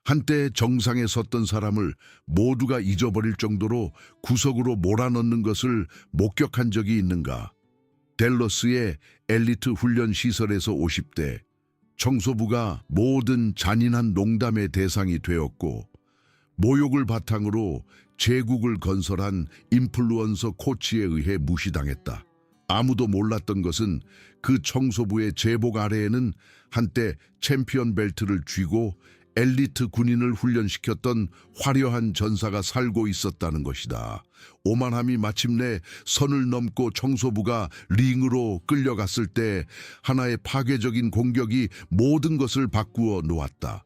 한때 정상에 섰던 사람을 모두가 잊어버릴 정도로 구석으로 몰아넣는 것을 목격한 적이 있는가? 댈러스의 엘리트 훈련 시설에서 50대 청소부가 모든 잔인한 농담의 대상이 되었고, 모욕을 바탕으로 제국을 건설한 인플루언서 코치에 의해 무시당했다. 아무도 몰랐던 것은 그 청소부의 제복 아래에는 한때 챔피언 벨트를 쥐고 엘리트 군인을 훈련시켰던 화려한 전사가 살고 있었다는 것이다. 오만함이 마침내 선을 넘고 청소부가 링으로 끌려갔을 때 하나의 파괴적인 공격이 모든 것을 바꾸어 놓았다.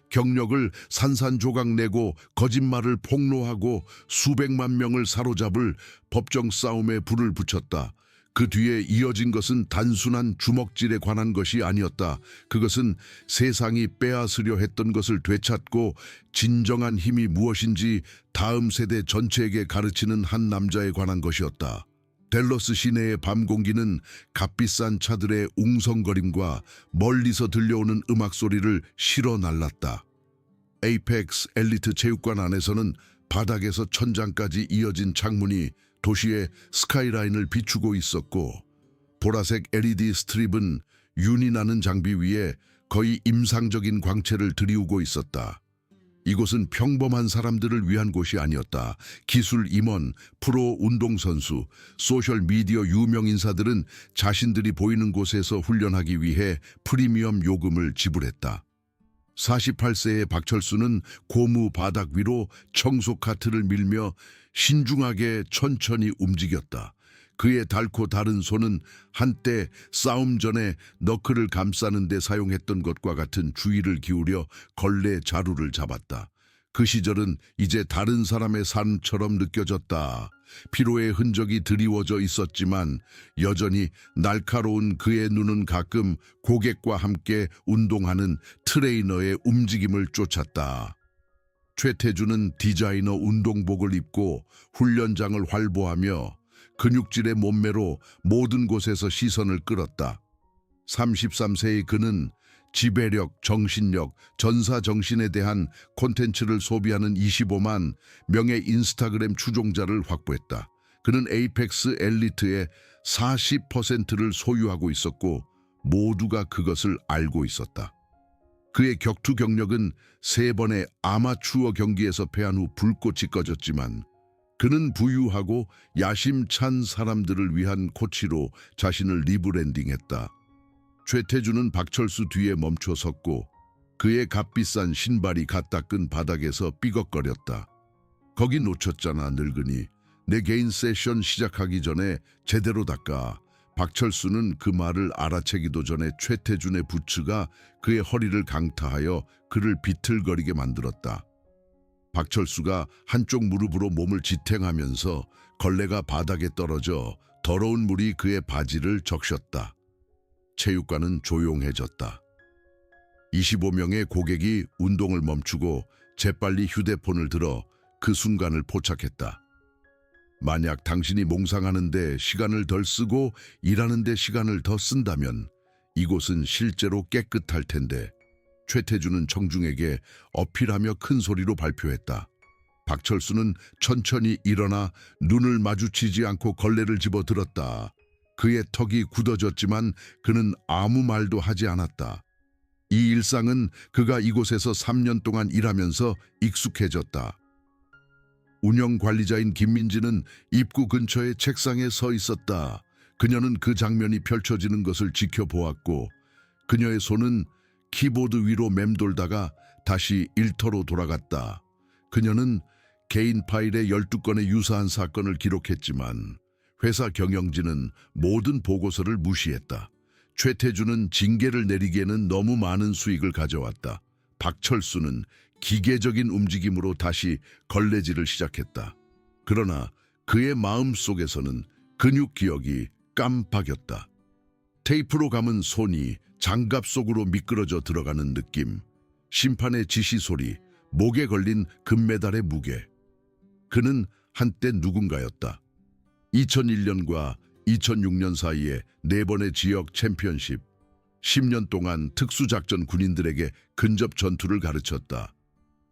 경력을 산산조각 내고 거짓말을 폭로하고 수백만 명을 사로잡을 법정 싸움에 불을 붙였다. 그 뒤에 이어진 것은 단순한 주먹질에 관한 것이 아니었다. 그것은 세상이 빼앗으려 했던 것을 되찾고 진정한 힘이 무엇인지 다음 세대 전체에게 가르치는 한 남자에 관한 것이었다. 댈러스 시내의 밤 공기는 값비싼 차들의 웅성거림과 멀리서 들려오는 음악 소리를 실어 날랐다. 에이펙스 엘리트 체육관 안에서는 바닥에서 천장까지 이어진 창문이 도시의 스카이라인을 비추고 있었고, 보라색 LED 스트립은 윤이 나는 장비 위에 거의 임상적인 광채를 드리우고 있었다. 이곳은 평범한 사람들을 위한 곳이 아니었다. 기술 임원, 프로 운동선수, 소셜미디어 유명 인사들은 자신들이 보이는 곳에서 훈련하기 위해 프리미엄 요금을 지불했다. 48세의 박철수는 고무 바닥 위로 청소 카트를 밀며 신중하게 천천히 움직였다. 그의 닳고 다른 손은 한때 싸움 전에 너클을 감싸는 데 사용했던 것과 같은 주의를 기울여 걸레 자루를 잡았다. 그 시절은 이제 다른 사람의 삶처럼 느껴졌다. 피로의 흔적이 드리워져 있었지만 여전히 날카로운 그의 눈은 가끔 고객과 함께 운동하는 트레이너의 움직임을 쫓았다. 최태주는 디자이너 운동복을 입고 훈련장을 활보하며 근육질의 몸매로 모든 곳에서 시선을 끌었다. 33세의 그는 지배력, 정신력, 전사정신에 대한 콘텐츠를 소비하는 25만 명의 인스타그램 추종자를 확보했다. 그는 에이펙스 엘리트의 40%를 소유하고 있었고 모두가 그것을 알고 있었다. 그의 격투 경력은 3번의 아마추어 경기에서 패한 후 불꽃이 꺼졌지만 그는 부유하고 야심찬 사람들을 위한 코치로 자신을 리브랜딩했다. 최태주는 박철수 뒤에 멈춰 섰고 그의 값비싼 신발이 갓 닦은 바닥에서 삐걱거렸다. 거기 놓쳤잖아, 늙은이. 내 개인 세션 시작하기 전에 제대로 닦아. 박철수는 그 말을 알아채기도 전에 최태준의 부츠가 그의 허리를 강타하여 그를 비틀거리게 만들었다. 박철수가 한쪽 무릎으로 몸을 지탱하면서 걸레가 바닥에 떨어져 더러운 물이 그의 바지를 적셨다. 체육관은 조용해졌다. 25명의 고객이 운동을 멈추고 재빨리 휴대폰을 들어 그 순간을 포착했다. 만약 당신이 몽상하는데 시간을 덜 쓰고 일하는데 시간을 더 쓴다면 이곳은 실제로 깨끗할 텐데, 최태주는 청중에게 어필하며 큰 소리로 발표했다. 박철수는 천천히 일어나 눈을 마주치지 않고 걸레를 집어들었다. 그의 턱이 굳어졌지만 그는 아무 말도 하지 않았다. 이 일상은 그가 이곳에서 3년 동안 일하면서 익숙해졌다. 운영관리자인 김민지는 입구 근처의 책상에 서 있었다. 그녀는 그 장면이 펼쳐지는 것을 지켜보았고 그녀의 손은 키보드 위로 맴돌다가 다시 일터로 돌아갔다. 그녀는 개인 파일에 12건의 유사한 사건을 기록했지만 회사 경영진은 모든 보고서를 무시했다. 최태주는 징계를 내리기에는 너무 많은 수익을 가져왔다. 박철수는 기계적인 움직임으로 다시 걸레질을 시작했다. 그러나 그의 마음속에서는 근육 기억이 깜빡였다. 테이프로 감은 손이 장갑 속으로 미끄러져 들어가는 느낌, 심판의 지시 소리, 목에 걸린 금메달의 무게. 그는 한때 누군가였다. 2001년과 2006년 사이에 4번의 지역 챔피언십, 10년 동안 특수작전 군인들에게 근접 전투를 가르쳤다.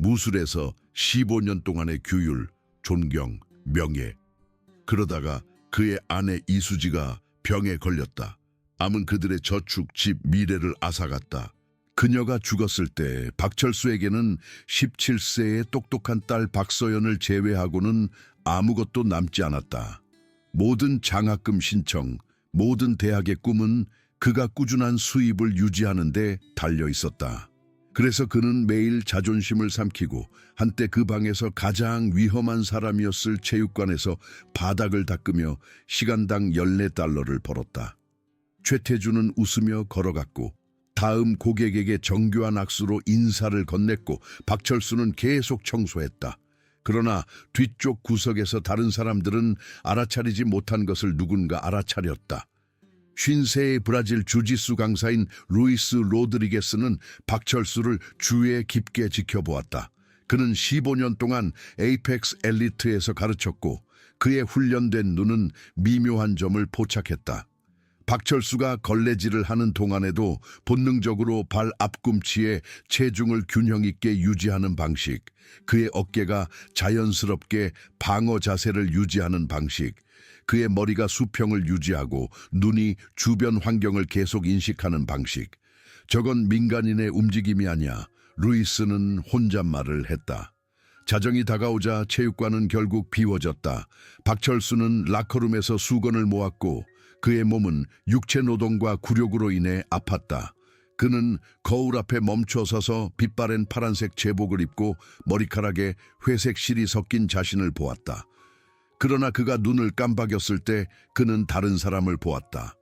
무술에서 15년 동안의 규율, 존경, 명예. 그러다가 그의 아내 이수지가 병에 걸렸다. 암은 그들의 저축, 집, 미래를 앗아갔다. 그녀가 죽었을 때 박철수에게는 17세의 똑똑한 딸 박서연을 제외하고는 아무것도 남지 않았다. 모든 장학금 신청, 모든 대학의 꿈은 그가 꾸준한 수입을 유지하는 데 달려 있었다. 그래서 그는 매일 자존심을 삼키고 한때 그 방에서 가장 위험한 사람이었을 체육관에서 바닥을 닦으며 시간당 14달러를 벌었다. 최태준은 웃으며 걸어갔고 다음 고객에게 정교한 악수로 인사를 건넸고 박철수는 계속 청소했다. 그러나 뒤쪽 구석에서 다른 사람들은 알아차리지 못한 것을 누군가 알아차렸다. 50세의 브라질 주짓수 강사인 루이스 로드리게스는 박철수를 주위에 깊게 지켜보았다. 그는 15년 동안 에이펙스 엘리트에서 가르쳤고 그의 훈련된 눈은 미묘한 점을 포착했다. 박철수가 걸레질을 하는 동안에도 본능적으로 발 앞꿈치에 체중을 균형 있게 유지하는 방식, 그의 어깨가 자연스럽게 방어 자세를 유지하는 방식, 그의 머리가 수평을 유지하고 눈이 주변 환경을 계속 인식하는 방식. 저건 민간인의 움직임이 아니야. 루이스는 혼잣말을 했다. 자정이 다가오자 체육관은 결국 비워졌다. 박철수는 라커룸에서 수건을 모았고 그의 몸은 육체 노동과 굴욕으로 인해 아팠다. 그는 거울 앞에 멈춰 서서 빛바랜 파란색 제복을 입고 머리카락에 회색 실이 섞인 자신을 보았다. 그러나 그가 눈을 깜박였을 때 그는 다른 사람을 보았다.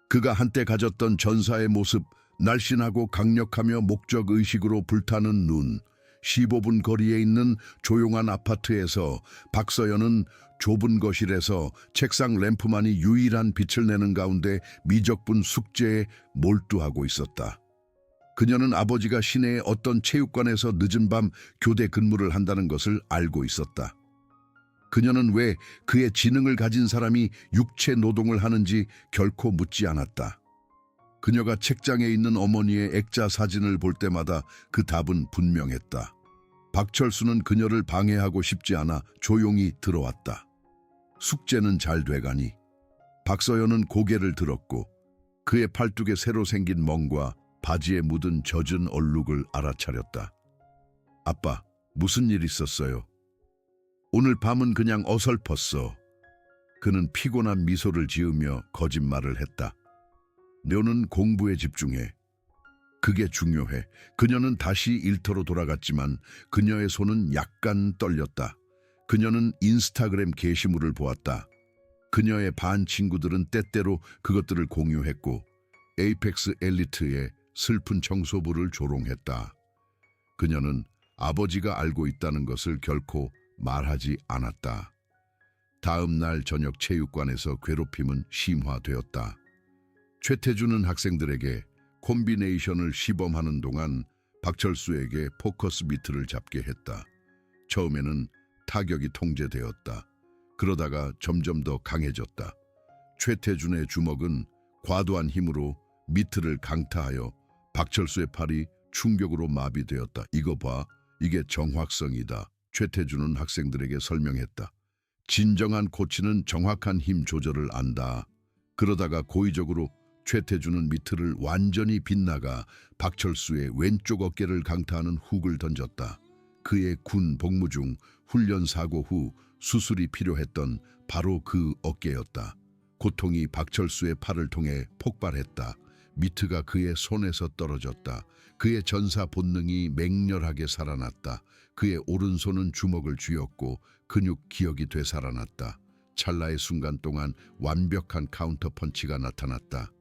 그가 한때 가졌던 전사의 모습, 날씬하고 강력하며 목적의식으로 불타는 눈. 15분 거리에 있는 조용한 아파트에서 박서연은 좁은 거실에서 책상 램프만이 유일한 빛을 내는 가운데 미적분 숙제에 몰두하고 있었다. 그녀는 아버지가 시내의 어떤 체육관에서 늦은 밤 교대 근무를 한다는 것을 알고 있었다. 그녀는 왜 그의 지능을 가진 사람이 육체 노동을 하는지 결코 묻지 않았다. 그녀가 책장에 있는 어머니의 액자 사진을 볼 때마다 그 답은 분명했다. 박철수는 그녀를 방해하고 싶지 않아 조용히 들어왔다. 숙제는 잘 돼가니? 박서연은 고개를 들었고 그의 팔뚝에 새로 생긴 멍과 바지에 묻은 젖은 얼룩을 알아차렸다. 아빠, 무슨 일 있었어요? 오늘 밤은 그냥 어설펐어. 그는 피곤한 미소를 지으며 거짓말을 했다. 너는 공부에 집중해. 그게 중요해. 그녀는 다시 일터로 돌아갔지만 그녀의 손은 약간 떨렸다. 그녀는 인스타그램 게시물을 보았다. 그녀의 반 친구들은 때때로 그것들을 공유했고 에이펙스 엘리트의 슬픈 청소부를 조롱했다. 그녀는 아버지가 알고 있다는 것을 결코 말하지 않았다. 다음 날 저녁 체육관에서 괴롭힘은 심화되었다. 최태준은 학생들에게 콤비네이션을 시범하는 동안 박철수에게 포커스 미트를 잡게 했다. 처음에는 타격이 통제되었다. 그러다가 점점 더 강해졌다. 최태준의 주먹은 과도한 힘으로 미트를 강타하여 박철수의 팔이 충격으로 마비되었다. 이거 봐, 이게 정확성이다. 최태준은 학생들에게 설명했다. 진정한 코치는 정확한 힘 조절을 안다. 그러다가 고의적으로 최태준은 미트를 완전히 빗나가 박철수의 왼쪽 어깨를 강타하는 훅을 던졌다. 그의 군 복무 중 훈련 사고 후 수술이 필요했던 바로 그 어깨였다. 고통이 박철수의 팔을 통해 폭발했다. 미트가 그의 손에서 떨어졌다. 그의 전사 본능이 맹렬하게 살아났다. 그의 오른손은 주먹을 쥐었고 근육 기억이 되살아났다. 찰나의 순간 동안 완벽한 카운터 펀치가 나타났다.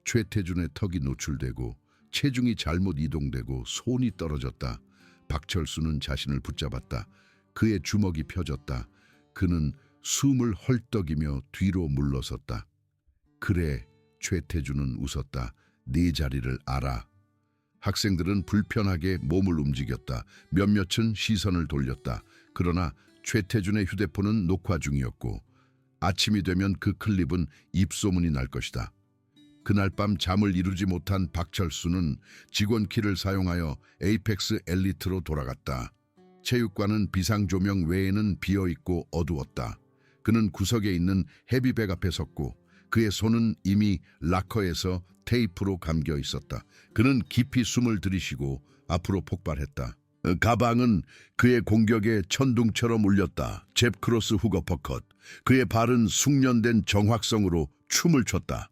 최태준의 턱이 노출되고 체중이 잘못 이동되고 손이 떨어졌다. 박철수는 자신을 붙잡았다. 그의 주먹이 펴졌다. 그는 숨을 헐떡이며 뒤로 물러섰다. 그래, 최태준은 웃었다. 네 자리를 알아. 학생들은 불편하게 몸을 움직였다. 몇몇은 시선을 돌렸다. 그러나 최태준의 휴대폰은 녹화 중이었고 아침이 되면 그 클립은 입소문이 날 것이다. 그날 밤 잠을 이루지 못한 박철수는 직원 키를 사용하여 에이펙스 엘리트로 돌아갔다. 체육관은 비상조명 외에는 비어있고 어두웠다. 그는 구석에 있는 헤비백 앞에 섰고 그의 손은 이미 락커에서 테이프로 감겨 있었다. 그는 깊이 숨을 들이쉬고 앞으로 폭발했다. 가방은 그의 공격에 천둥처럼 울렸다. 잽 크로스 훅 어퍼컷. 그의 발은 숙련된 정확성으로 춤을 췄다.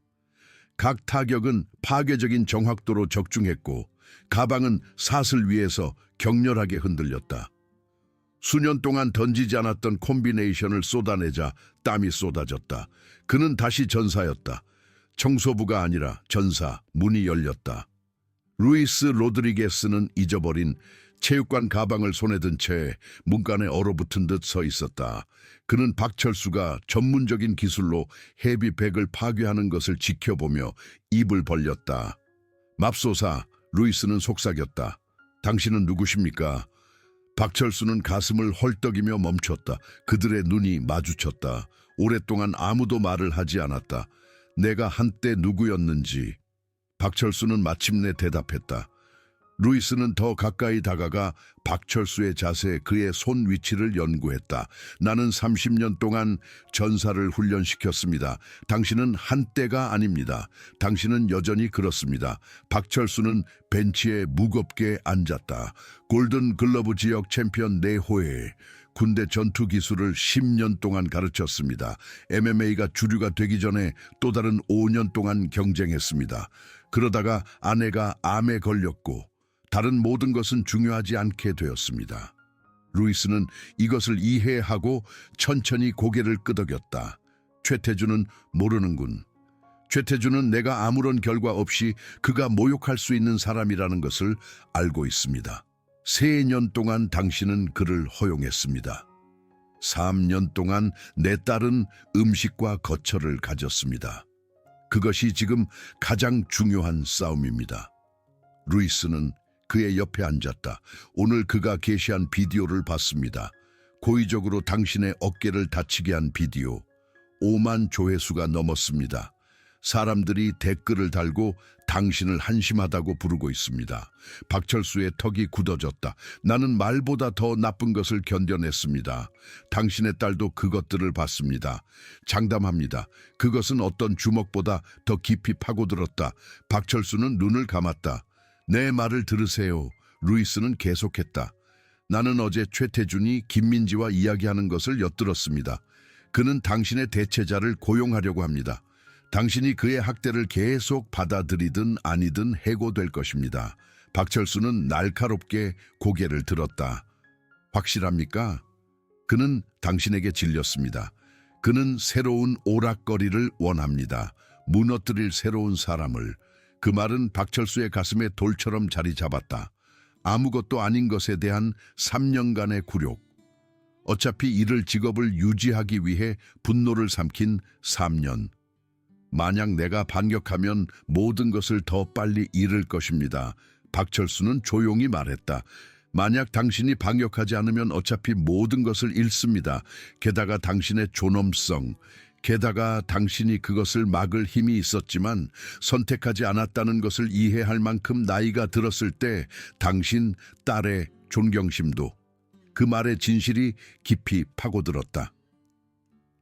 각 타격은 파괴적인 정확도로 적중했고 가방은 사슬 위에서 격렬하게 흔들렸다. 수년 동안 던지지 않았던 콤비네이션을 쏟아내자 땀이 쏟아졌다. 그는 다시 전사였다. 청소부가 아니라 전사, 문이 열렸다. 루이스 로드리게스는 잊어버린 체육관 가방을 손에 든 채 문간에 얼어붙은 듯 서 있었다. 그는 박철수가 전문적인 기술로 헤비백을 파괴하는 것을 지켜보며 입을 벌렸다. 맙소사, 루이스는 속삭였다. 당신은 누구십니까? 박철수는 가슴을 헐떡이며 멈췄다. 그들의 눈이 마주쳤다. 오랫동안 아무도 말을 하지 않았다. 내가 한때 누구였는지. 박철수는 마침내 대답했다. 루이스는 더 가까이 다가가 박철수의 자세, 그의 손 위치를 연구했다. 나는 30년 동안 전사를 훈련시켰습니다. 당신은 한때가 아닙니다. 당신은 여전히 그렇습니다. 박철수는 벤치에 무겁게 앉았다. 골든 글러브 지역 챔피언 내호에 군대 전투 기술을 10년 동안 가르쳤습니다. MMA가 주류가 되기 전에 또 다른 5년 동안 경쟁했습니다. 그러다가 아내가 암에 걸렸고 다른 모든 것은 중요하지 않게 되었습니다. 루이스는 이것을 이해하고 천천히 고개를 끄덕였다. 최태준은 모르는군. 최태준은 내가 아무런 결과 없이 그가 모욕할 수 있는 사람이라는 것을 알고 있습니다. 3년 동안 당신은 그를 허용했습니다. 3년 동안 내 딸은 음식과 거처를 가졌습니다. 그것이 지금 가장 중요한 싸움입니다. 루이스는 그의 옆에 앉았다. 오늘 그가 게시한 비디오를 봤습니다. 고의적으로 당신의 어깨를 다치게 한 비디오. 5만 조회수가 넘었습니다. 사람들이 댓글을 달고 당신을 한심하다고 부르고 있습니다. 박철수의 턱이 굳어졌다. 나는 말보다 더 나쁜 것을 견뎌냈습니다. 당신의 딸도 그것들을 봤습니다. 장담합니다. 그것은 어떤 주먹보다 더 깊이 파고들었다. 박철수는 눈을 감았다. 내 말을 들으세요. 루이스는 계속했다. 나는 어제 최태준이 김민지와 이야기하는 것을 엿들었습니다. 그는 당신의 대체자를 고용하려고 합니다. 당신이 그의 학대를 계속 받아들이든 아니든 해고될 것입니다. 박철수는 날카롭게 고개를 들었다. 확실합니까? 그는 당신에게 질렸습니다. 그는 새로운 오락거리를 원합니다. 무너뜨릴 새로운 사람을. 그 말은 박철수의 가슴에 돌처럼 자리 잡았다. 아무것도 아닌 것에 대한 3년간의 굴욕. 어차피 이를 직업을 유지하기 위해 분노를 삼킨 3년. 만약 내가 반격하면 모든 것을 더 빨리 잃을 것입니다. 박철수는 조용히 말했다. 만약 당신이 반격하지 않으면 어차피 모든 것을 잃습니다. 게다가 당신의 존엄성, 게다가 당신이 그것을 막을 힘이 있었지만 선택하지 않았다는 것을 이해할 만큼 나이가 들었을 때 당신 딸의 존경심도. 그 말의 진실이 깊이 파고들었다.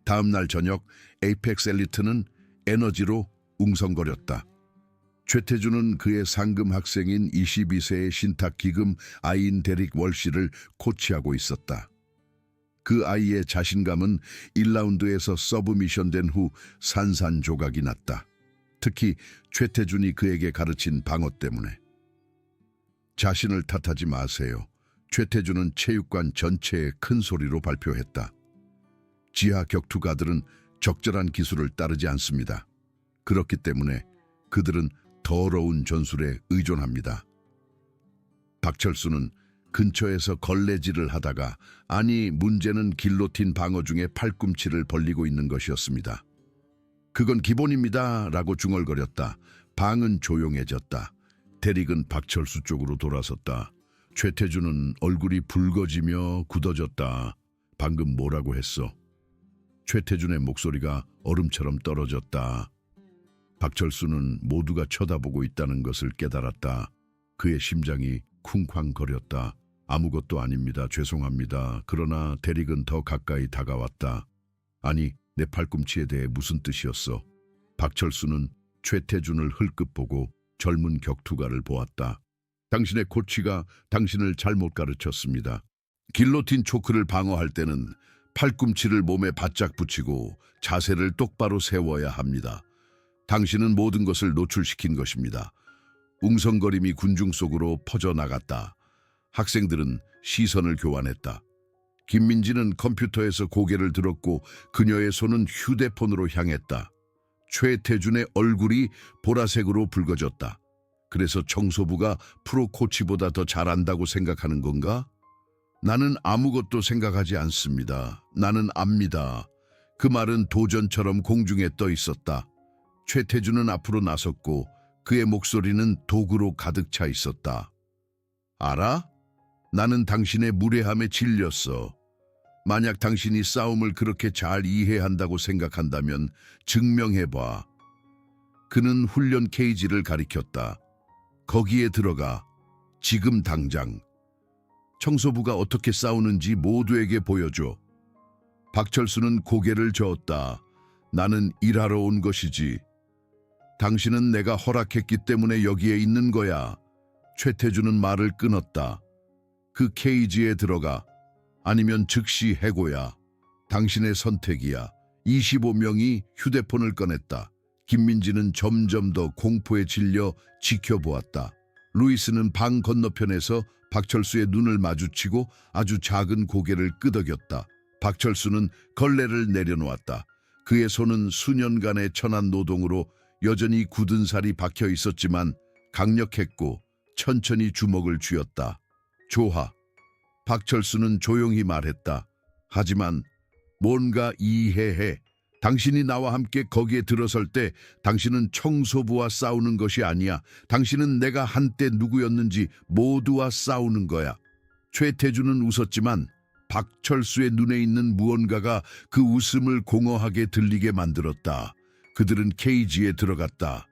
다음 날 저녁 에이펙스 엘리트는 에너지로 웅성거렸다. 최태준은 그의 상금 학생인 22세의 신탁기금 아이인 데릭 월시를 코치하고 있었다. 그 아이의 자신감은 1라운드에서 서브미션된 후 산산조각이 났다. 특히 최태준이 그에게 가르친 방어 때문에. 자신을 탓하지 마세요. 최태준은 체육관 전체에 큰 소리로 발표했다. 지하 격투가들은 적절한 기술을 따르지 않습니다. 그렇기 때문에 그들은 더러운 전술에 의존합니다. 박철수는 근처에서 걸레질을 하다가 아니 문제는 길로틴 방어 중에 팔꿈치를 벌리고 있는 것이었습니다. 그건 기본입니다 라고 중얼거렸다. 방은 조용해졌다. 데릭은 박철수 쪽으로 돌아섰다. 최태준은 얼굴이 붉어지며 굳어졌다. 방금 뭐라고 했어? 최태준의 목소리가 얼음처럼 떨어졌다. 박철수는 모두가 쳐다보고 있다는 것을 깨달았다. 그의 심장이 쿵쾅거렸다. 아무것도 아닙니다. 죄송합니다. 그러나 대릭은 더 가까이 다가왔다. 아니, 내 팔꿈치에 대해 무슨 뜻이었어? 박철수는 최태준을 흘끗 보고 젊은 격투가를 보았다. 당신의 코치가 당신을 잘못 가르쳤습니다. 길로틴 초크를 방어할 때는 팔꿈치를 몸에 바짝 붙이고 자세를 똑바로 세워야 합니다. 당신은 모든 것을 노출시킨 것입니다. 웅성거림이 군중 속으로 퍼져나갔다. 학생들은 시선을 교환했다. 김민지는 컴퓨터에서 고개를 들었고 그녀의 손은 휴대폰으로 향했다. 최태준의 얼굴이 보라색으로 붉어졌다. 그래서 청소부가 프로 코치보다 더 잘한다고 생각하는 건가? 나는 아무것도 생각하지 않습니다. 나는 압니다. 그 말은 도전처럼 공중에 떠 있었다. 최태준은 앞으로 나섰고 그의 목소리는 도구로 가득 차 있었다. 알아? 나는 당신의 무례함에 질렸어. 만약 당신이 싸움을 그렇게 잘 이해한다고 생각한다면 증명해봐. 그는 훈련 케이지를 가리켰다. 거기에 들어가. 지금 당장. 청소부가 어떻게 싸우는지 모두에게 보여줘. 박철수는 고개를 저었다. 나는 일하러 온 것이지. 당신은 내가 허락했기 때문에 여기에 있는 거야. 최태준은 말을 끊었다. 그 케이지에 들어가. 아니면 즉시 해고야. 당신의 선택이야. 25명이 휴대폰을 꺼냈다. 김민지는 점점 더 공포에 질려 지켜보았다. 루이스는 방 건너편에서 박철수의 눈을 마주치고 아주 작은 고개를 끄덕였다. 박철수는 걸레를 내려놓았다. 그의 손은 수년간의 천한 노동으로 여전히 굳은 살이 박혀 있었지만 강력했고 천천히 주먹을 쥐었다. 좋아. 박철수는 조용히 말했다. 하지만 뭔가 이해해. 당신이 나와 함께 거기에 들어설 때 당신은 청소부와 싸우는 것이 아니야. 당신은 내가 한때 누구였는지 모두와 싸우는 거야. 최태준은 웃었지만 박철수의 눈에 있는 무언가가 그 웃음을 공허하게 들리게 만들었다. 그들은 케이지에 들어갔다.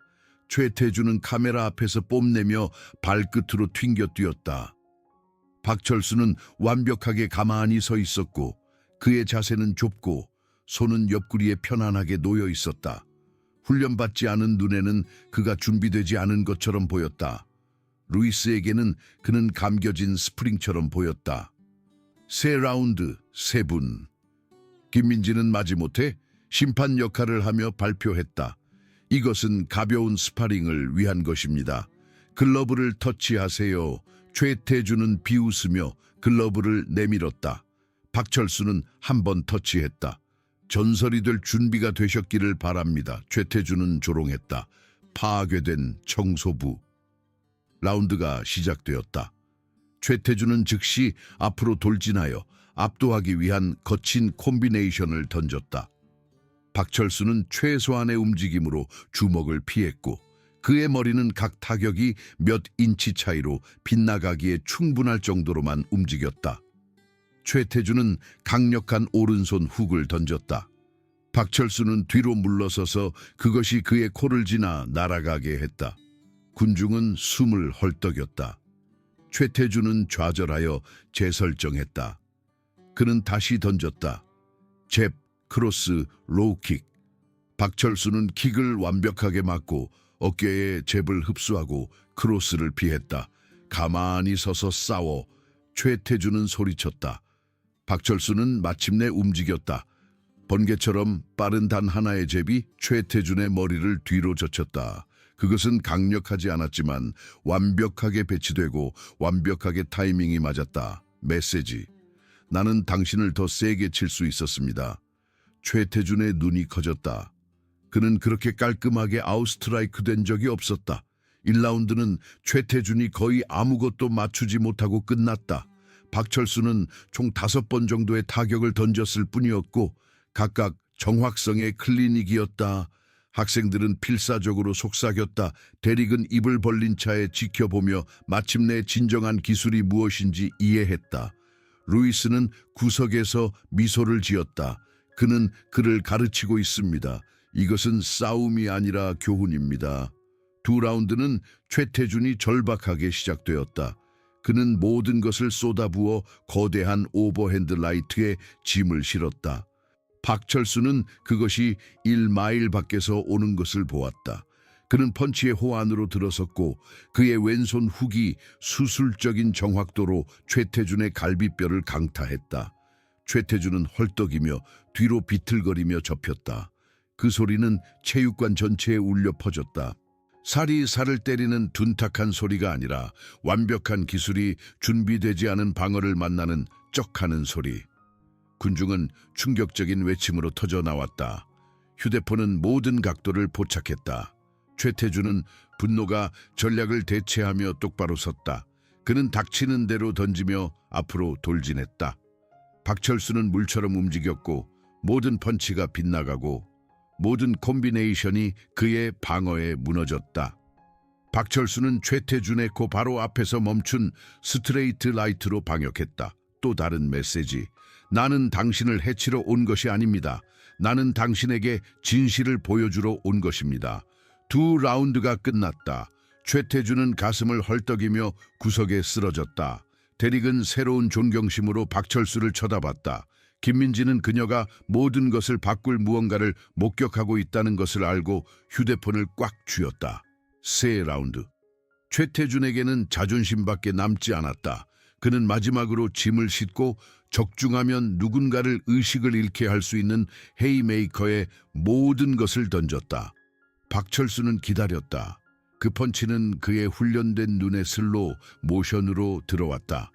최태준은 카메라 앞에서 뽐내며 발끝으로 튕겨 뛰었다. 박철수는 완벽하게 가만히 서 있었고 그의 자세는 좁고 손은 옆구리에 편안하게 놓여 있었다. 훈련받지 않은 눈에는 그가 준비되지 않은 것처럼 보였다. 루이스에게는 그는 감겨진 스프링처럼 보였다. 세 라운드, 세 분. 김민지는 마지못해 심판 역할을 하며 발표했다. 이것은 가벼운 스파링을 위한 것입니다. 글러브를 터치하세요. 최태준은 비웃으며 글러브를 내밀었다. 박철수는 한 번 터치했다. 전설이 될 준비가 되셨기를 바랍니다. 최태준은 조롱했다. 파괴된 청소부. 라운드가 시작되었다. 최태준은 즉시 앞으로 돌진하여 압도하기 위한 거친 콤비네이션을 던졌다. 박철수는 최소한의 움직임으로 주먹을 피했고 그의 머리는 각 타격이 몇 인치 차이로 빗나가기에 충분할 정도로만 움직였다. 최태준은 강력한 오른손 훅을 던졌다. 박철수는 뒤로 물러서서 그것이 그의 코를 지나 날아가게 했다. 군중은 숨을 헐떡였다. 최태준은 좌절하여 재설정했다. 그는 다시 던졌다. 잽, 크로스, 로우킥. 박철수는 킥을 완벽하게 맞고 어깨에 잽을 흡수하고 크로스를 피했다. 가만히 서서 싸워. 최태준은 소리쳤다. 박철수는 마침내 움직였다. 번개처럼 빠른 단 하나의 잽이 최태준의 머리를 뒤로 젖혔다. 그것은 강력하지 않았지만 완벽하게 배치되고 완벽하게 타이밍이 맞았다. 메시지. 나는 당신을 더 세게 칠 수 있었습니다. 최태준의 눈이 커졌다. 그는 그렇게 깔끔하게 아웃스트라이크 된 적이 없었다. 1라운드는 최태준이 거의 아무것도 맞추지 못하고 끝났다. 박철수는 총 5번 정도의 타격을 던졌을 뿐이었고 각각 정확성의 클리닉이었다. 학생들은 필사적으로 속삭였다. 대릭은 입을 벌린 채 지켜보며 마침내 진정한 기술이 무엇인지 이해했다. 루이스는 구석에서 미소를 지었다. 그는 그를 가르치고 있습니다. 이것은 싸움이 아니라 교훈입니다. 2라운드는 최태준이 절박하게 시작되었다. 그는 모든 것을 쏟아부어 거대한 오버핸드 라이트에 짐을 실었다. 박철수는 그것이 1마일 밖에서 오는 것을 보았다. 그는 펀치의 호안으로 들어섰고 그의 왼손 훅이 수술적인 정확도로 최태준의 갈비뼈를 강타했다. 최태준은 헐떡이며 뒤로 비틀거리며 접혔다. 그 소리는 체육관 전체에 울려 퍼졌다. 살이 살을 때리는 둔탁한 소리가 아니라 완벽한 기술이 준비되지 않은 방어를 만나는 쩍하는 소리. 군중은 충격적인 외침으로 터져 나왔다. 휴대폰은 모든 각도를 포착했다. 최태준은 분노가 전략을 대체하며 똑바로 섰다. 그는 닥치는 대로 던지며 앞으로 돌진했다. 박철수는 물처럼 움직였고 모든 펀치가 빗나가고 모든 콤비네이션이 그의 방어에 무너졌다. 박철수는 최태준의 코 바로 앞에서 멈춘 스트레이트 라이트로 방역했다. 또 다른 메시지. 나는 당신을 해치러 온 것이 아닙니다. 나는 당신에게 진실을 보여주러 온 것입니다. 2라운드가 끝났다. 최태준은 가슴을 헐떡이며 구석에 쓰러졌다. 대릭은 새로운 존경심으로 박철수를 쳐다봤다. 김민지는 그녀가 모든 것을 바꿀 무언가를 목격하고 있다는 것을 알고 휴대폰을 꽉 쥐었다. 세 라운드. 최태준에게는 자존심밖에 남지 않았다. 그는 마지막으로 짐을 싣고 적중하면 누군가를 의식을 잃게 할 수 있는 헤이메이커의 모든 것을 던졌다. 박철수는 기다렸다. 그 펀치는 그의 훈련된 눈에 슬로 모션으로 들어왔다.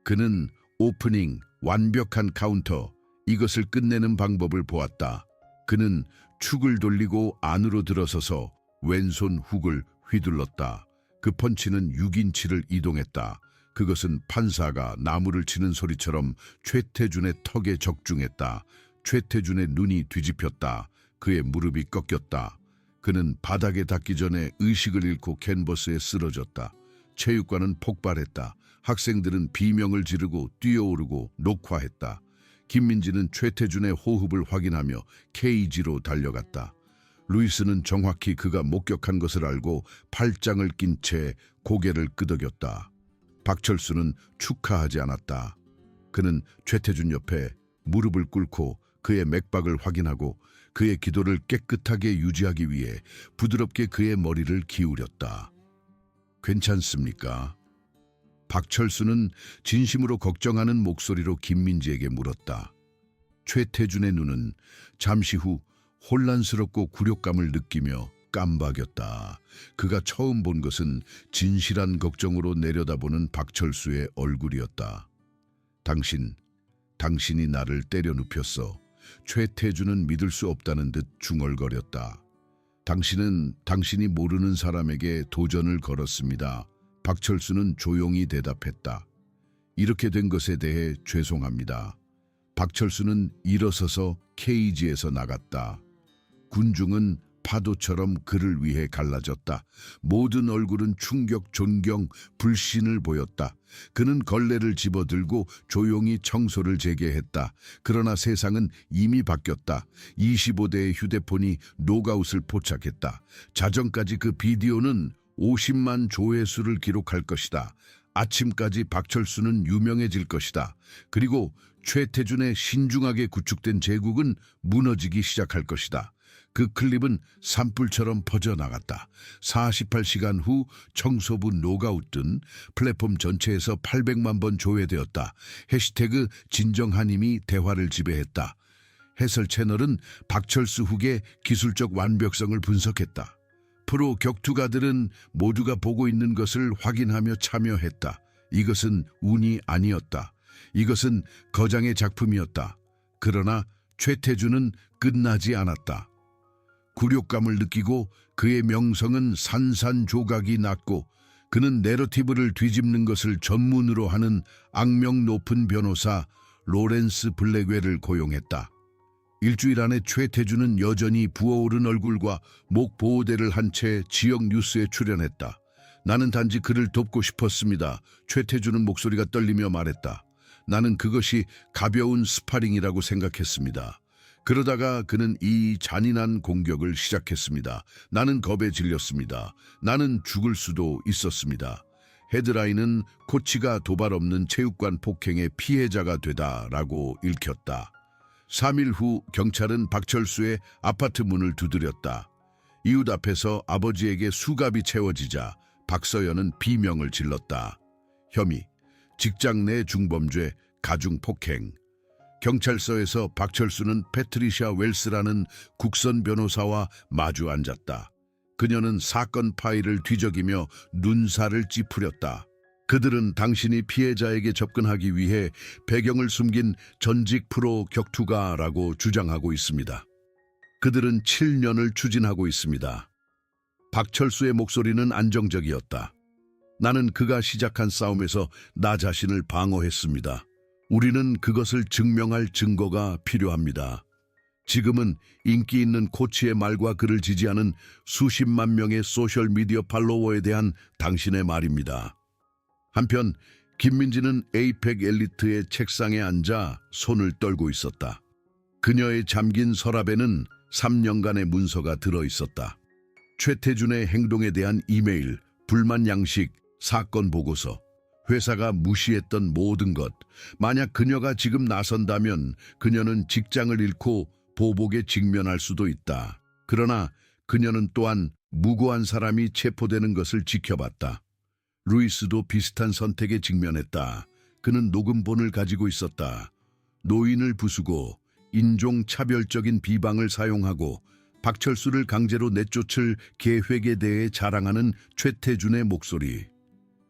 그는 오프닝, 완벽한 카운터, 이것을 끝내는 방법을 보았다. 그는 축을 돌리고 안으로 들어서서 왼손 훅을 휘둘렀다. 그 펀치는 6인치를 이동했다. 그것은 판사가 나무를 치는 소리처럼 최태준의 턱에 적중했다. 최태준의 눈이 뒤집혔다. 그의 무릎이 꺾였다. 그는 바닥에 닿기 전에 의식을 잃고 캔버스에 쓰러졌다. 체육관은 폭발했다. 학생들은 비명을 지르고 뛰어오르고 녹화했다. 김민지는 최태준의 호흡을 확인하며 케이지로 달려갔다. 루이스는 정확히 그가 목격한 것을 알고 팔짱을 낀 채 고개를 끄덕였다. 박철수는 축하하지 않았다. 그는 최태준 옆에 무릎을 꿇고 그의 맥박을 확인하고 그의 기도를 깨끗하게 유지하기 위해 부드럽게 그의 머리를 기울였다. 괜찮습니까? 박철수는 진심으로 걱정하는 목소리로 김민지에게 물었다. 최태준의 눈은 잠시 후 혼란스럽고 굴욕감을 느끼며 깜박였다. 그가 처음 본 것은 진실한 걱정으로 내려다보는 박철수의 얼굴이었다. 당신이 나를 때려 눕혔어. 최태준은 믿을 수 없다는 듯 중얼거렸다. 당신은 당신이 모르는 사람에게 도전을 걸었습니다. 박철수는 조용히 대답했다. 이렇게 된 것에 대해 죄송합니다. 박철수는 일어서서 케이지에서 나갔다. 군중은 파도처럼 그를 위해 갈라졌다. 모든 얼굴은 충격, 존경, 불신을 보였다. 그는 걸레를 집어들고 조용히 청소를 재개했다. 그러나 세상은 이미 바뀌었다. 25대의 휴대폰이 녹아웃을 포착했다. 자정까지 그 비디오는 50만 조회수를 기록할 것이다. 아침까지 박철수는 유명해질 것이다. 그리고 최태준의 신중하게 구축된 제국은 무너지기 시작할 것이다. 그 클립은 산불처럼 퍼져나갔다. 48시간 후 청소부 노가웃 등 플랫폼 전체에서 800만 번 조회되었다. 해시태그 진정한임이 대화를 지배했다. 해설 채널은 박철수 훅의 기술적 완벽성을 분석했다. 프로 격투가들은 모두가 보고 있는 것을 확인하며 참여했다. 이것은 운이 아니었다. 이것은 거장의 작품이었다. 그러나 최태준은 끝나지 않았다. 굴욕감을 느끼고 그의 명성은 산산조각이 났고 그는 내러티브를 뒤집는 것을 전문으로 하는 악명 높은 변호사 로렌스 블랙웰을 고용했다. 일주일 안에 최태준은 여전히 부어오른 얼굴과 목 보호대를 한 채 지역 뉴스에 출연했다. 나는 단지 그를 돕고 싶었습니다. 최태준은 목소리가 떨리며 말했다. 나는 그것이 가벼운 스파링이라고 생각했습니다. 그러다가 그는 이 잔인한 공격을 시작했습니다. 나는 겁에 질렸습니다. 나는 죽을 수도 있었습니다. 헤드라인은 코치가 도발 없는 체육관 폭행의 피해자가 되다라고 읽혔다. 3일 후 경찰은 박철수의 아파트 문을 두드렸다. 이웃 앞에서 아버지에게 수갑이 채워지자 박서연은 비명을 질렀다. 혐의, 직장 내 중범죄, 가중폭행. 경찰서에서 박철수는 패트리샤 웰스라는 국선 변호사와 마주 앉았다. 그녀는 사건 파일을 뒤적이며 눈살을 찌푸렸다. 그들은 당신이 피해자에게 접근하기 위해 배경을 숨긴 전직 프로 격투가라고 주장하고 있습니다. 그들은 7년을 추진하고 있습니다. 박철수의 목소리는 안정적이었다. 나는 그가 시작한 싸움에서 나 자신을 방어했습니다. 우리는 그것을 증명할 증거가 필요합니다. 지금은 인기 있는 코치의 말과 그를 지지하는 수십만 명의 소셜미디어 팔로워에 대한 당신의 말입니다. 한편 김민지는 에이펙 엘리트의 책상에 앉아 손을 떨고 있었다. 그녀의 잠긴 서랍에는 3년간의 문서가 들어있었다. 최태준의 행동에 대한 이메일, 불만 양식, 사건 보고서, 회사가 무시했던 모든 것. 만약 그녀가 지금 나선다면 그녀는 직장을 잃고 보복에 직면할 수도 있다. 그러나 그녀는 또한 무고한 사람이 체포되는 것을 지켜봤다. 루이스도 비슷한 선택에 직면했다. 그는 녹음본을 가지고 있었다. 노인을 부수고 인종차별적인 비방을 사용하고 박철수를 강제로 내쫓을 계획에 대해 자랑하는 최태준의 목소리.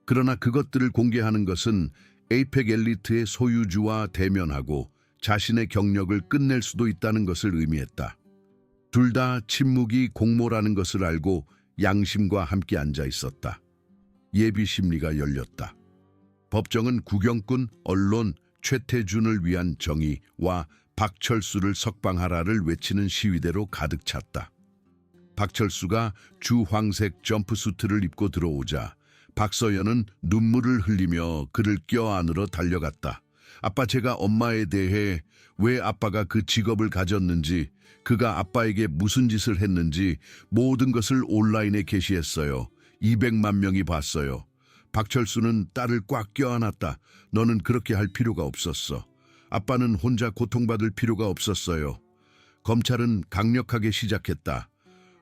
그러나 그것들을 공개하는 것은 에이펙 엘리트의 소유주와 대면하고 자신의 경력을 끝낼 수도 있다는 것을 의미했다. 둘 다 침묵이 공모라는 것을 알고 양심과 함께 앉아 있었다. 예비 심리가 열렸다. 법정은 구경꾼, 언론, 최태준을 위한 정의와 박철수를 석방하라를 외치는 시위대로 가득 찼다. 박철수가 주황색 점프수트를 입고 들어오자 박서연은 눈물을 흘리며 그를 껴안으러 달려갔다. 아빠, 제가 엄마에 대해 왜 아빠가 그 직업을 가졌는지, 그가 아빠에게 무슨 짓을 했는지 모든 것을 온라인에 게시했어요. 200만 명이 봤어요. 박철수는 딸을 꽉 껴안았다. 너는 그렇게 할 필요가 없었어. 아빠는 혼자 고통받을 필요가 없었어요. 검찰은 강력하게 시작했다.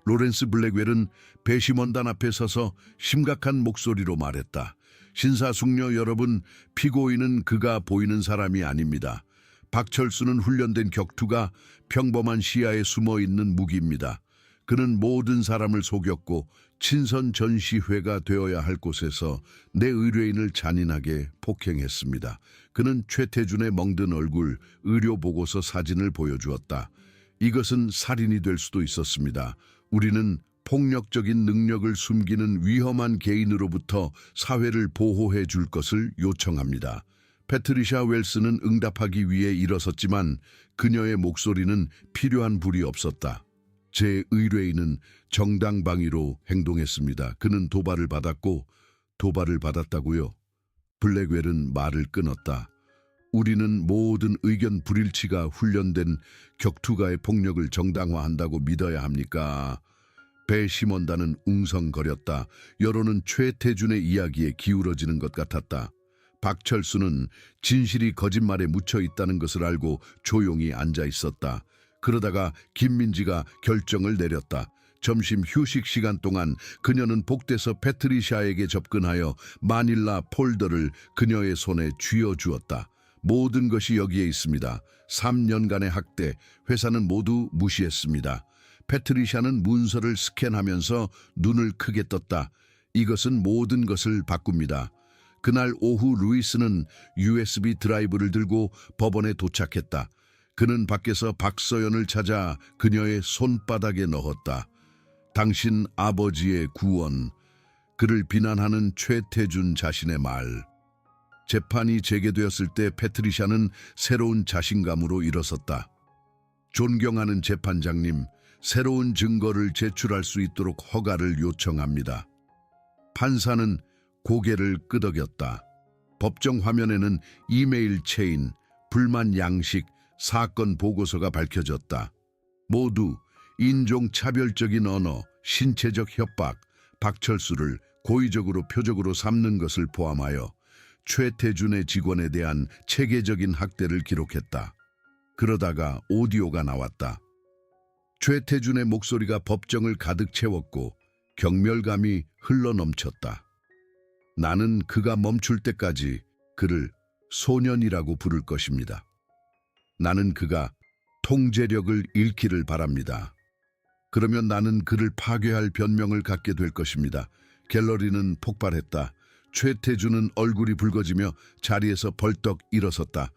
로렌스 블랙웰은 배심원단 앞에 서서 심각한 목소리로 말했다. 신사숙녀 여러분, 피고인은 그가 보이는 사람이 아닙니다. 박철수는 훈련된 격투가 평범한 시야에 숨어있는 무기입니다. 그는 모든 사람을 속였고 친선 전시회가 되어야 할 곳에서 내 의뢰인을 잔인하게 폭행했습니다. 그는 최태준의 멍든 얼굴, 의료보고서 사진을 보여주었다. 이것은 살인이 될 수도 있었습니다. 우리는 폭력적인 능력을 숨기는 위험한 개인으로부터 사회를 보호해 줄 것을 요청합니다. 패트리샤 웰스는 응답하기 위해 일어섰지만 그녀의 목소리는 필요한 불이 없었다. 제 의뢰인은 정당방위로 행동했습니다. 그는 도발을 받았고 도발을 받았다고요? 블랙웰은 말을 끊었다. 우리는 모든 의견 불일치가 훈련된 격투가의 폭력을 정당화한다고 믿어야 합니까? 배심원단은 웅성거렸다. 여론은 최태준의 이야기에 기울어지는 것 같았다. 박철수는 진실이 거짓말에 묻혀 있다는 것을 알고 조용히 앉아 있었다. 그러다가 김민지가 결정을 내렸다. 점심 휴식 시간 동안 그녀는 복대서 패트리샤에게 접근하여 마닐라 폴더를 그녀의 손에 쥐어주었다. 모든 것이 여기에 있습니다. 3년간의 학대, 회사는 모두 무시했습니다. 패트리샤는 문서를 스캔하면서 눈을 크게 떴다. 이것은 모든 것을 바꿉니다. 그날 오후 루이스는 USB 드라이브를 들고 법원에 도착했다. 그는 밖에서 박서연을 찾아 그녀의 손바닥에 넣었다. 당신 아버지의 구원. 그를 비난하는 최태준 자신의 말. 재판이 재개되었을 때 패트리샤는 새로운 자신감으로 일어섰다. 존경하는 재판장님, 새로운 증거를 제출할 수 있도록 허가를 요청합니다. 판사는 고개를 끄덕였다. 법정 화면에는 이메일 체인, 불만 양식, 사건 보고서가 밝혀졌다. 모두 인종차별적인 언어, 신체적 협박, 박철수를 고의적으로 표적으로 삼는 것을 포함하여 최태준의 직원에 대한 체계적인 학대를 기록했다. 그러다가 오디오가 나왔다. 최태준의 목소리가 법정을 가득 채웠고 경멸감이 흘러넘쳤다. 나는 그가 멈출 때까지 그를 소년이라고 부를 것입니다. 나는 그가 통제력을 잃기를 바랍니다. 그러면 나는 그를 파괴할 변명을 갖게 될 것입니다. 갤러리는 폭발했다. 최태준은 얼굴이 붉어지며 자리에서 벌떡 일어섰다.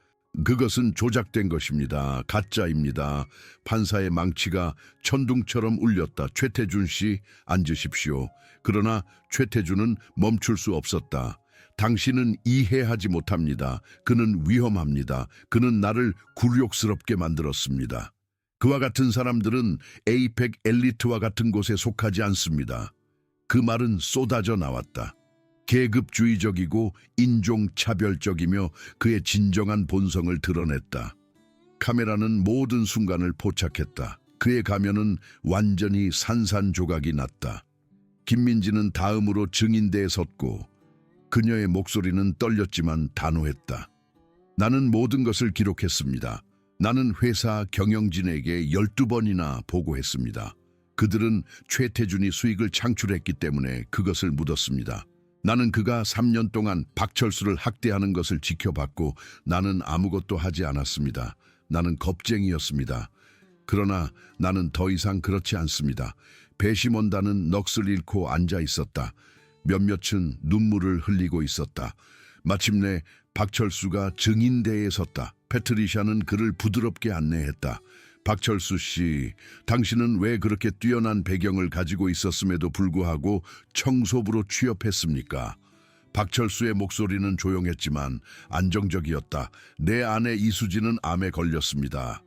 그것은 조작된 것입니다. 가짜입니다. 판사의 망치가 천둥처럼 울렸다. 최태준 씨, 앉으십시오. 그러나 최태준은 멈출 수 없었다. 당신은 이해하지 못합니다. 그는 위험합니다. 그는 나를 굴욕스럽게 만들었습니다. 그와 같은 사람들은 에이펙 엘리트와 같은 곳에 속하지 않습니다. 그 말은 쏟아져 나왔다. 계급주의적이고 인종차별적이며 그의 진정한 본성을 드러냈다. 카메라는 모든 순간을 포착했다. 그의 가면은 완전히 산산조각이 났다. 김민지는 다음으로 증인대에 섰고 그녀의 목소리는 떨렸지만 단호했다. 나는 모든 것을 기록했습니다. 나는 회사 경영진에게 12번이나 보고했습니다. 그들은 최태준이 수익을 창출했기 때문에 그것을 묻었습니다. 나는 그가 3년 동안 박철수를 학대하는 것을 지켜봤고 나는 아무것도 하지 않았습니다. 나는 겁쟁이였습니다. 그러나 나는 더 이상 그렇지 않습니다. 배심원단은 넋을 잃고 앉아 있었다. 몇몇은 눈물을 흘리고 있었다. 마침내 박철수가 증인대에 섰다. 패트리샤는 그를 부드럽게 안내했다. 박철수 씨, 당신은 왜 그렇게 뛰어난 배경을 가지고 있었음에도 불구하고 청소부로 취업했습니까? 박철수의 목소리는 조용했지만 안정적이었다. 내 아내 이수진은 암에 걸렸습니다.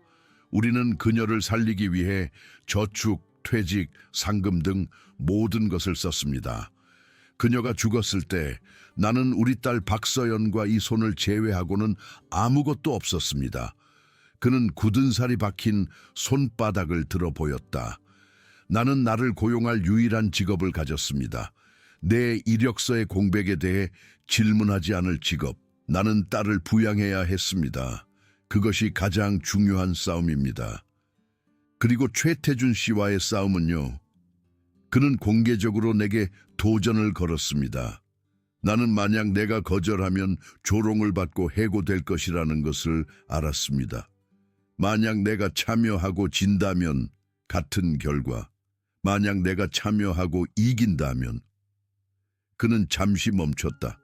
우리는 그녀를 살리기 위해 저축, 퇴직, 상금 등 모든 것을 썼습니다. 그녀가 죽었을 때 나는 우리 딸 박서연과 이 손을 제외하고는 아무것도 없었습니다. 그는 굳은 살이 박힌 손바닥을 들어 보였다. 나는 나를 고용할 유일한 직업을 가졌습니다. 내 이력서의 공백에 대해 질문하지 않을 직업. 나는 딸을 부양해야 했습니다. 그것이 가장 중요한 싸움입니다. 그리고 최태준 씨와의 싸움은요. 그는 공개적으로 내게 도전을 걸었습니다. 나는 만약 내가 거절하면 조롱을 받고 해고될 것이라는 것을 알았습니다. 만약 내가 참여하고 진다면 같은 결과, 만약 내가 참여하고 이긴다면. 그는 잠시 멈췄다.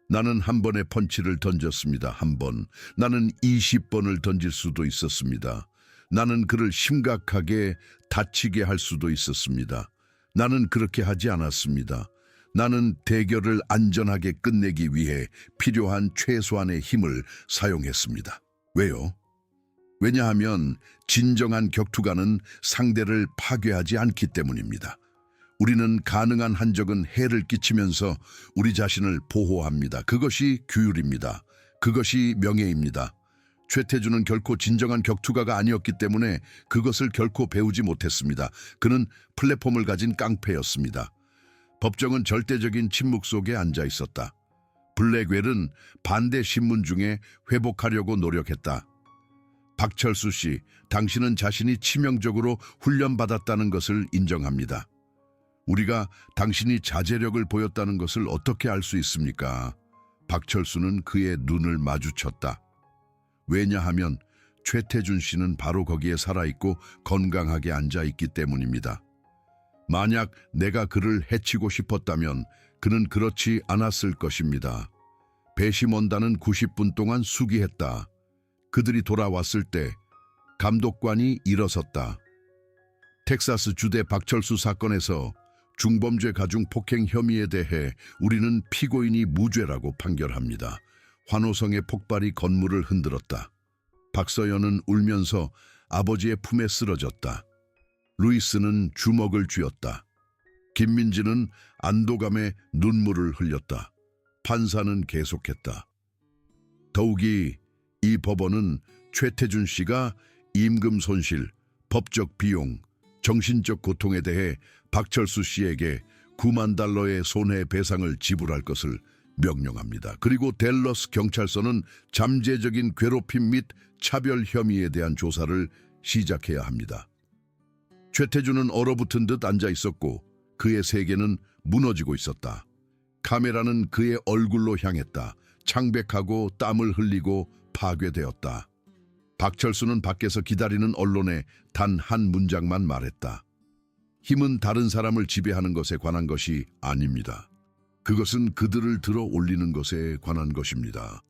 나는 한 번의 펀치를 던졌습니다. 한 번. 나는 20번을 던질 수도 있었습니다. 나는 그를 심각하게 다치게 할 수도 있었습니다. 나는 그렇게 하지 않았습니다. 나는 대결을 안전하게 끝내기 위해 필요한 최소한의 힘을 사용했습니다. 왜요? 왜냐하면 진정한 격투가는 상대를 파괴하지 않기 때문입니다. 우리는 가능한 한적은 해를 끼치면서 우리 자신을 보호합니다. 그것이 규율입니다. 그것이 명예입니다. 최태준은 결코 진정한 격투가가 아니었기 때문에 그것을 결코 배우지 못했습니다. 그는 플랫폼을 가진 깡패였습니다. 법정은 절대적인 침묵 속에 앉아 있었다. 블랙웰은 반대 신문 중에 회복하려고 노력했다. 박철수 씨, 당신은 자신이 치명적으로 훈련받았다는 것을 인정합니다. 우리가 당신이 자제력을 보였다는 것을 어떻게 알 수 있습니까? 박철수는 그의 눈을 마주쳤다. 왜냐하면 최태준 씨는 바로 거기에 살아있고 건강하게 앉아있기 때문입니다. 만약 내가 그를 해치고 싶었다면 그는 그렇지 않았을 것입니다. 배심원단은 90분 동안 수기했다. 그들이 돌아왔을 때 감독관이 일어섰다. 텍사스 주대 박철수 사건에서 중범죄 가중 폭행 혐의에 대해 우리는 피고인이 무죄라고 판결합니다. 환호성의 폭발이 건물을 흔들었다. 박서연은 울면서 아버지의 품에 쓰러졌다. 루이스는 주먹을 쥐었다. 김민지는 안도감에 눈물을 흘렸다. 판사는 계속했다. 더욱이 이 법원은 최태준 씨가 임금 손실, 법적 비용, 정신적 고통에 대해 박철수 씨에게 9만 달러의 손해배상을 지불할 것을 명령합니다. 그리고 댈러스 경찰서는 잠재적인 괴롭힘 및 차별 혐의에 대한 조사를 시작해야 합니다. 최태준은 얼어붙은 듯 앉아 있었고 그의 세계는 무너지고 있었다. 카메라는 그의 얼굴로 향했다. 창백하고 땀을 흘리고 파괴되었다. 박철수는 밖에서 기다리는 언론에 단 한 문장만 말했다. 힘은 다른 사람을 지배하는 것에 관한 것이 아닙니다. 그것은 그들을 들어 올리는 것에 관한 것입니다.